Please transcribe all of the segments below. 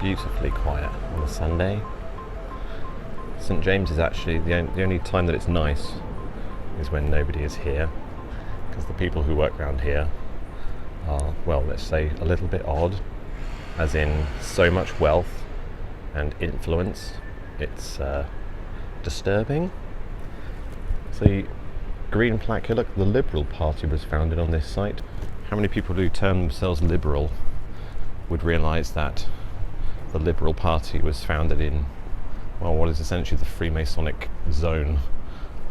beautifully quiet on a Sunday. St James is actually the only time that it's nice is when nobody is here, because the people who work around here are, well, let's say a little bit odd, as in so much wealth and influence. It's disturbing. So the green plaque here, look, the Liberal Party was founded on this site. How many people who term themselves liberal would realise that the Liberal Party was founded in, well, what is essentially the Freemasonic zone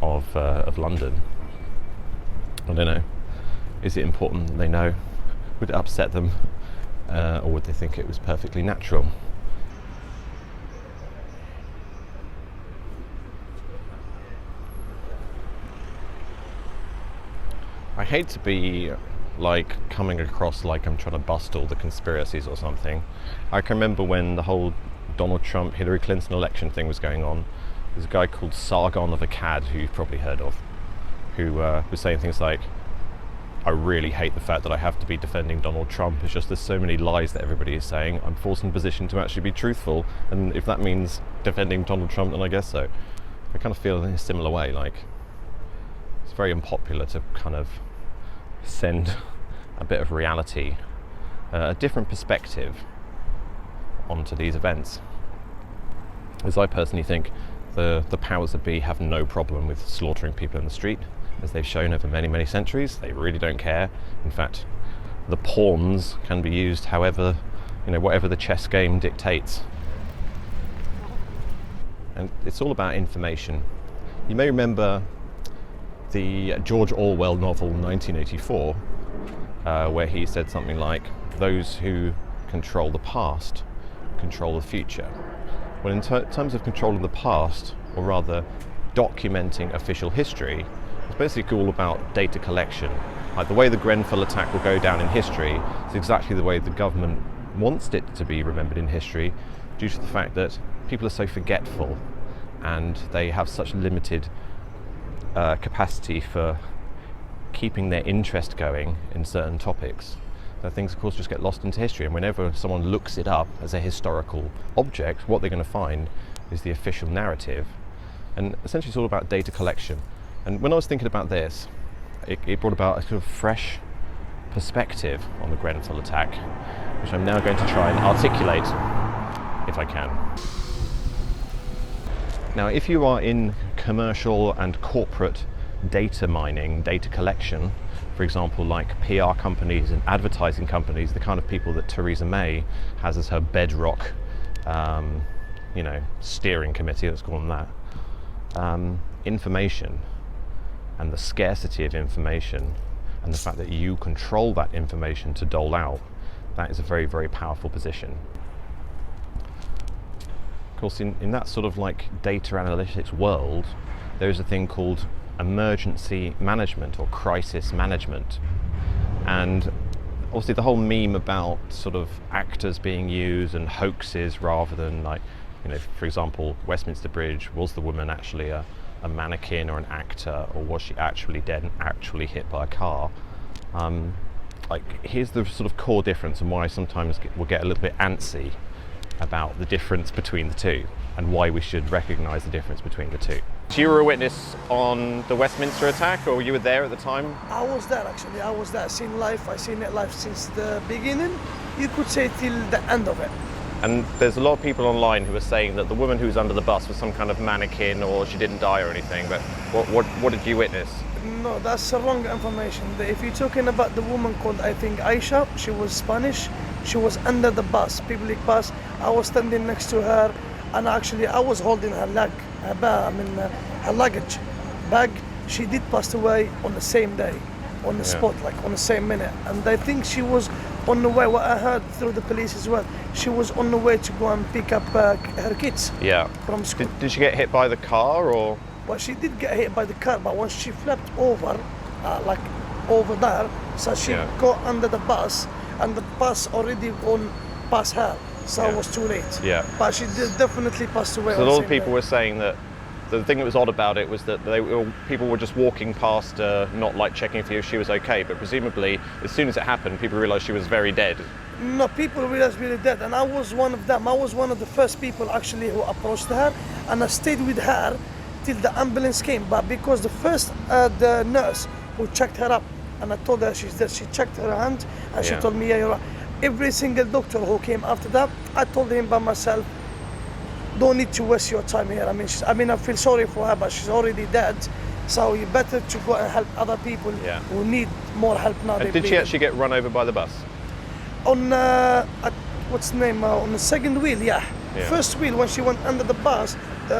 of London? I don't know. Is it important that they know? Would it upset them? Or would they think it was perfectly natural? I hate to be like coming across like I'm trying to bust all the conspiracies or something. I can remember when the whole Donald Trump, Hillary Clinton election thing was going on. There's a guy called Sargon of Akkad, who you've probably heard of, who was saying things like, I really hate the fact that I have to be defending Donald Trump. It's just there's so many lies that everybody is saying. I'm forced in a position to actually be truthful, and if that means defending Donald Trump, then I guess so. I kind of feel in a similar way, like it's very unpopular to kind of send a bit of reality, a different perspective onto these events. As I personally think the powers that be have no problem with slaughtering people in the street, as they've shown over many, many centuries. They really don't care. In fact, the pawns can be used however, whatever the chess game dictates. And it's all about information. You may remember the George Orwell novel 1984, where he said something like, those who control the past control the future. Well, in terms of controlling the past, or rather documenting official history, it's basically all about data collection. Like the way the Grenfell attack will go down in history is exactly the way the government wants it to be remembered in history, due to the fact that people are so forgetful and they have such limited capacity for keeping their interest going in certain topics. So things, of course, just get lost into history, and whenever someone looks it up as a historical object, what they're going to find is the official narrative. And essentially it's all about data collection. And when I was thinking about this, it brought about a sort of fresh perspective on the Grenfell attack, which I'm now going to try and articulate, if I can. Now, if you are in commercial and corporate data mining, data collection, for example, like PR companies and advertising companies, the kind of people that Theresa May has as her bedrock, steering committee, let's call them that, information and the scarcity of information and the fact that you control that information to dole out, that is a very, very powerful position. Of course, in that sort of like data analytics world, there is a thing called emergency management or crisis management. And obviously the whole meme about sort of actors being used and hoaxes rather than for example, Westminster Bridge, was the woman actually a mannequin or an actor, or was she actually dead and actually hit by a car? Here's the sort of core difference, and why I sometimes will get a little bit antsy about the difference between the two, and why we should recognise the difference between the two. So you were a witness on the Westminster attack, or you were there at the time? I was there actually, I was there. I seen it live since the beginning, you could say till the end of it. And there's a lot of people online who are saying that the woman who was under the bus was some kind of mannequin, or she didn't die or anything, but what did you witness? No, that's wrong information. If you're talking about the woman called, I think, Aisha, she was Spanish, she was under the bus, public bus. I was standing next to her, and actually I was holding her leg, her luggage bag. She did pass away on the same day, on the spot, on the same minute. And I think she was on the way, what I heard through the police as well, she was on the way to go and pick up her kids from school. Did she get hit by the car, or? Well, she did get hit by the car, but once she flipped over, over there, so she got under the bus, and the bus already gone past her, so it was too late. Yeah. But she did definitely pass away. So a lot of people were saying that the thing that was odd about it was that people were just walking past, not checking if she was okay, but presumably as soon as it happened, people realised she was very dead. No, people realized really dead, and I was one of them. I was one of the first people actually who approached her, and I stayed with her till the ambulance came. But because the nurse who checked her up, and I told her she's dead, she checked her hand, and she Yeah. told me, yeah, you're right. Every single doctor who came after that, I told him by myself, don't need to waste your time here. I mean, I feel sorry for her, but she's already dead. So you better to go and help other people Yeah. who need more help now. And they did she bleeding. actually get run over by the bus? On what's the name? On the second wheel, yeah. Yeah. First wheel, when she went under the bus,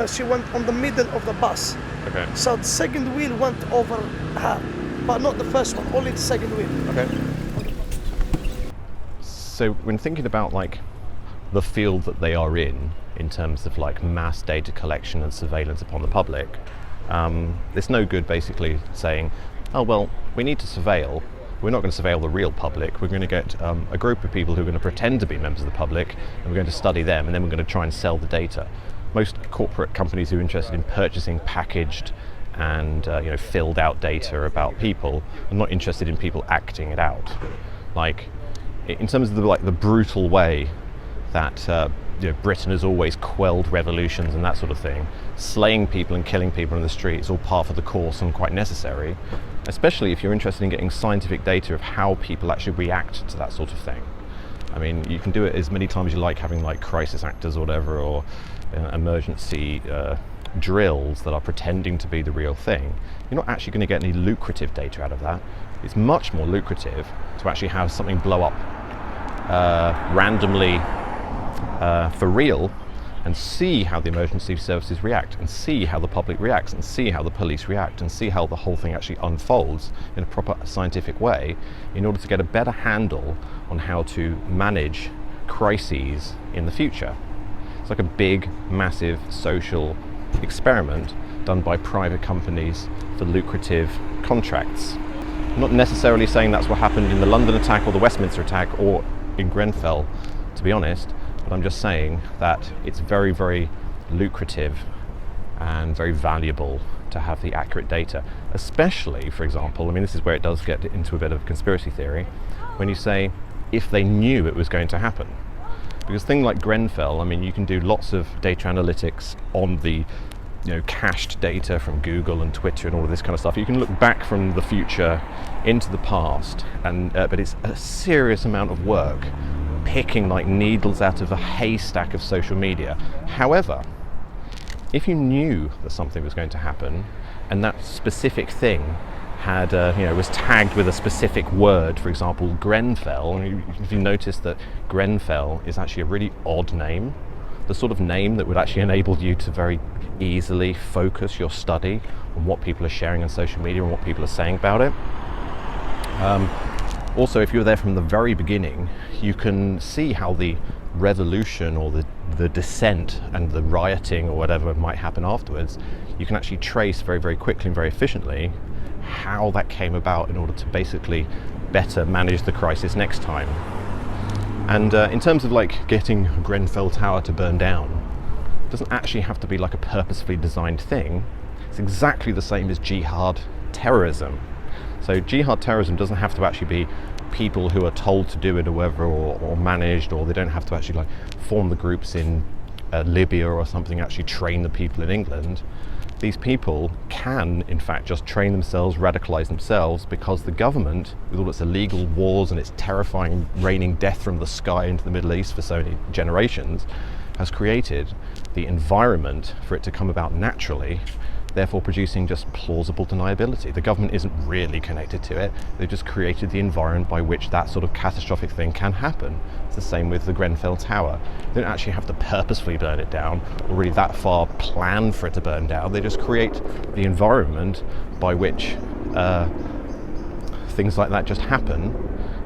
she went on the middle of the bus. Okay. So the second wheel went over her, but not the first one. Only the second wheel. Okay. So when thinking about like the field that they are in terms of like mass data collection and surveillance upon the public, it's no good basically saying, oh well, we need to surveil. We're not going to surveil the real public. We're going to get a group of people who are going to pretend to be members of the public, and we're going to study them, and then we're going to try and sell the data. Most corporate companies who are interested in purchasing packaged and filled out data about people are not interested in people acting it out. Like in terms of the brutal way that Britain has always quelled revolutions and that sort of thing, slaying people and killing people in the street is all part of the course and quite necessary, especially if you're interested in getting scientific data of how people actually react to that sort of thing. I mean, you can do it as many times as you like, having like crisis actors or whatever, or emergency drills that are pretending to be the real thing. You're not actually going to get any lucrative data out of that. It's much more lucrative to actually have something blow up randomly for real, and see how the emergency services react, and see how the public reacts, and see how the police react, and see how the whole thing actually unfolds in a proper scientific way, in order to get a better handle on how to manage crises in the future. It's like a big, massive social experiment done by private companies for lucrative contracts. I'm not necessarily saying that's what happened in the London attack or the Westminster attack or in Grenfell, to be honest, but I'm just saying that it's very, very lucrative and very valuable to have the accurate data, especially, for example, I mean, this is where it does get into a bit of conspiracy theory, when you say, if they knew it was going to happen. Because things like Grenfell, I mean, you can do lots of data analytics on the cached data from Google and Twitter and all of this kind of stuff. You can look back from the future into the past, and but it's a serious amount of work picking like needles out of a haystack of social media. However, if you knew that something was going to happen, and that specific thing had was tagged with a specific word, for example Grenfell, and if you notice that Grenfell is actually a really odd name, the sort of name that would actually enable you to very easily focus your study on what people are sharing on social media and what people are saying about it. Also, if you were there from the very beginning, you can see how the revolution or the dissent and the rioting or whatever might happen afterwards, you can actually trace very, very quickly and very efficiently how that came about in order to basically better manage the crisis next time. And in terms of like getting Grenfell Tower to burn down, it doesn't actually have to be like a purposefully designed thing. It's exactly the same as jihad terrorism. So jihad terrorism doesn't have to actually be people who are told to do it or whatever, or managed, or they don't have to actually like form the groups in Libya or something, actually train the people in England. These people can, in fact, just train themselves, radicalize themselves, because the government, with all its illegal wars and its terrifying raining death from the sky into the Middle East for so many generations, has created the environment for it to come about naturally, therefore producing just plausible deniability. The government isn't really connected to it. They've just created the environment by which that sort of catastrophic thing can happen. It's the same with the Grenfell Tower. They don't actually have to purposefully burn it down, or really that far plan for it to burn down. They just create the environment by which things like that just happen,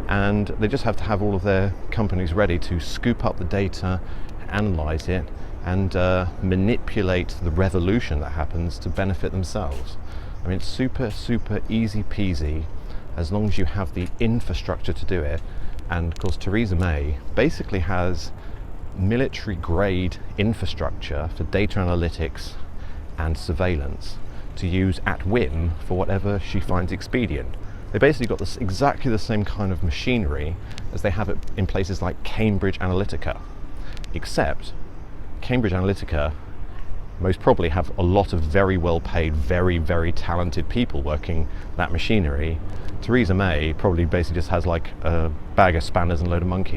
and they just have to have all of their companies ready to scoop up the data, analyze it, and manipulate the revolution that happens to benefit themselves. I mean, it's super, super easy peasy as long as you have the infrastructure to do it. And of course, Theresa May basically has military grade infrastructure for data analytics and surveillance to use at whim for whatever she finds expedient. They basically got this exactly the same kind of machinery as they have it in places like Cambridge Analytica, except Cambridge Analytica most probably have a lot of very well paid, very, very talented people working that machinery. Theresa May probably basically just has like a bag of spanners and a load of monkeys.